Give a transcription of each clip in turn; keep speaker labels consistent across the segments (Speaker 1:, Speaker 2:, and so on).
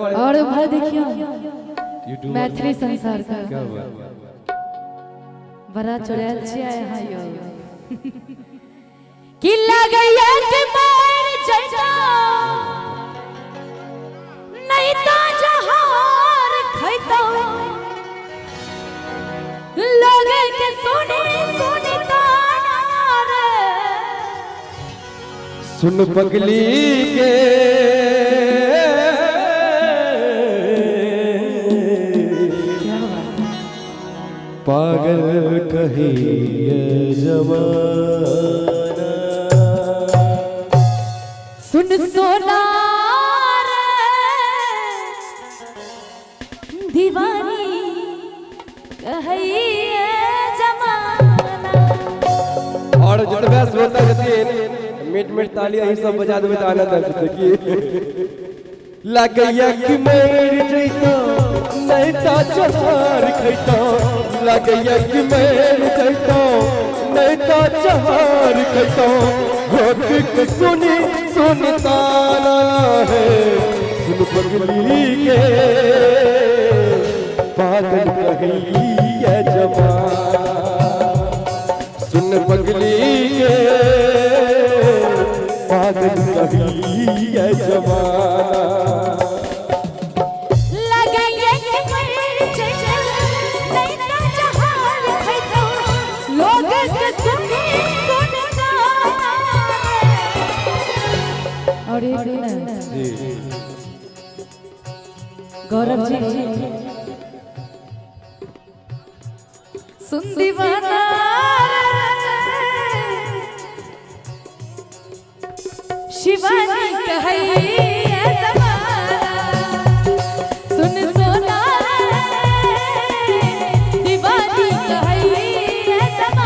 Speaker 1: और भाई देखियो मैथिली संसार का क्या बड़ा चुड़ैल छी आए हां यो कि लगैया के मार जइता नहीं तो जहार खैता लगे के सुनी सुनी ताना रे
Speaker 2: सुन पगली के पागल कही ये जमाना
Speaker 1: सुन सोना दीवानी कही ये जमाना।
Speaker 2: और जितने श्रोता जतिन मिट मिट ताली यही सब बजा देवे त आनंद आ जते लगैया कि मर जइतो नहीं ता जहार खैतो लगैया कि मर जइतो नहीं ता जहार खैतो होठ के सुनी सुनताना है सुन पगली के पागल कही ये जमाना सुन पगली के पागल कही ये जमाना
Speaker 1: और गौरव जी सुन दीवाना शिवानी कही सुन सोना दीवानी कही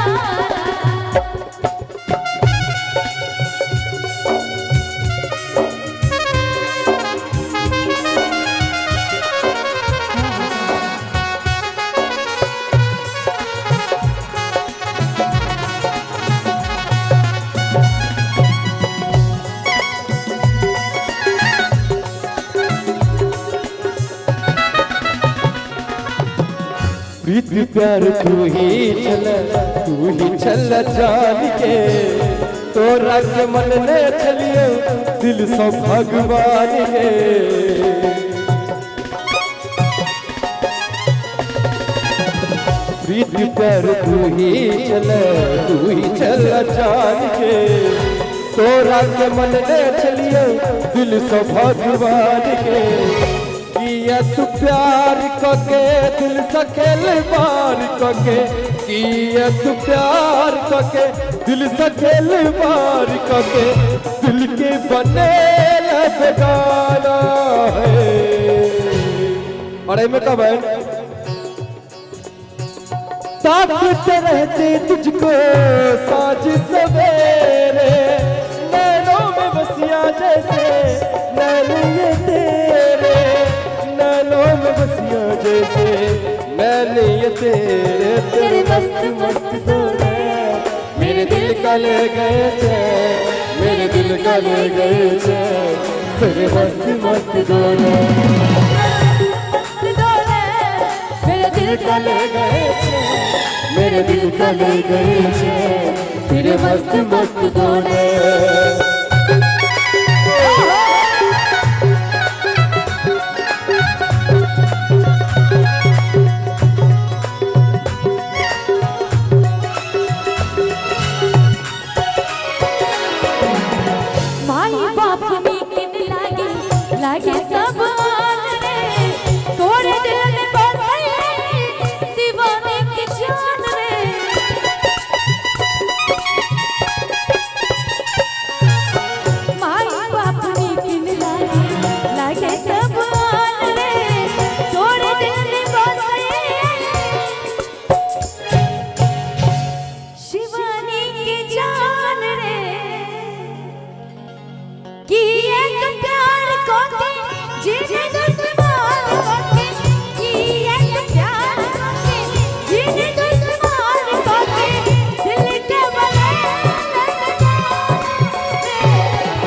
Speaker 2: प्रीति प्यार तू ही चल जान के तोरा के मन ने चलिए दिल सो भगवान के प्रीति प्यार तू ही चल जान के तोरा के मन ने चलिए दिल सो भगवान के किया तू प्यार कके दिल सकेल बार कके किया तू प्यार कके दिल सकेल बार कके दिल के बने बेगाना है। अरे में कब है ताकते रहते तुझको साँझ सवेरे नैनों में बसिया जैसे नैन ये तेरे नैनों में बसिया जैसे नैन ये तेरे
Speaker 1: मस्त मस्त सोने
Speaker 2: मेरे दिल का ले गए थे मेरे दिल का ले गए थे तेरे मस्त मस्त दोनों
Speaker 1: मेरे दिल का ले गए थे
Speaker 2: मेरे दिल का ले गए थे तेरे मस्त मस्त दोनों
Speaker 1: लागे सब रे तोरे दिल में बसे दीवाने की जान रे माई बाप किन लागे सब रे तोरे दिल में बसे शिवानी की जान रे कि एक प्यार को जीने दुश्मन कोके कि एक प्यार कोके जीने दुश्मन कोके दिल के बने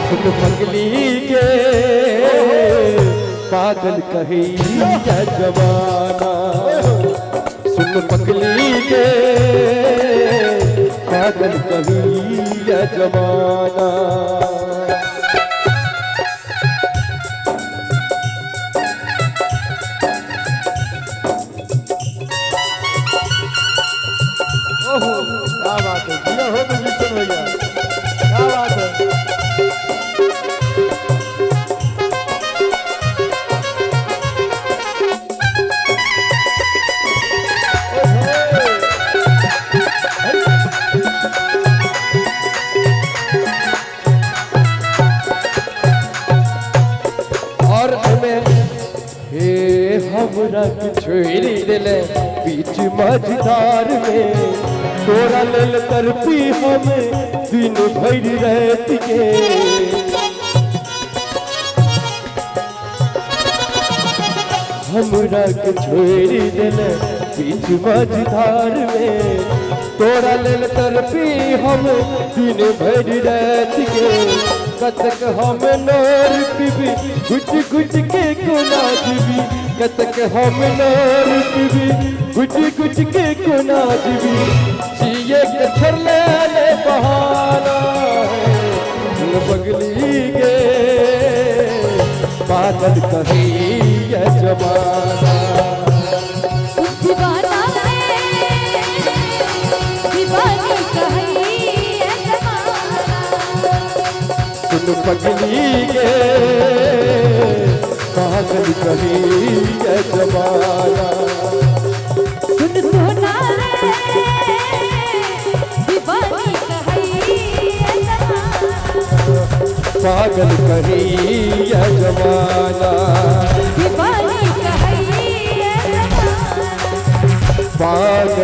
Speaker 2: सुन पगली के पागल कही या जमाना सुन पगली के पागल कही या जमाना।
Speaker 3: क्या बात है, जिया हो म्यूजिशियन भैया, क्या बात है।
Speaker 2: और हमें हे हमरा के छोड़ी दिले बीच मझधार में तोरा लेल तरपी हम दिन भर रहत के। हमरा के छोड़ी दिले बीच मझधार में तोरा लेल तरपी हम दिन भर रहत के। कतक हम नोर पीबी गुट गुट के कोना जीवी कतक हम नोर पीबी गुट गुट के कोना जीवी जिए के छरले ले बहाना है बगली गे पागल कही ये जमाना।
Speaker 1: दीवाना है दीवानी कही ये जमाना
Speaker 2: सुन पगली के पागल कही ये जमाना।
Speaker 1: सुन सोना रे दीवानी कही ये जमाना
Speaker 2: पागल कही ये जमाना।
Speaker 1: दीवानी कही ये जमाना
Speaker 2: पागल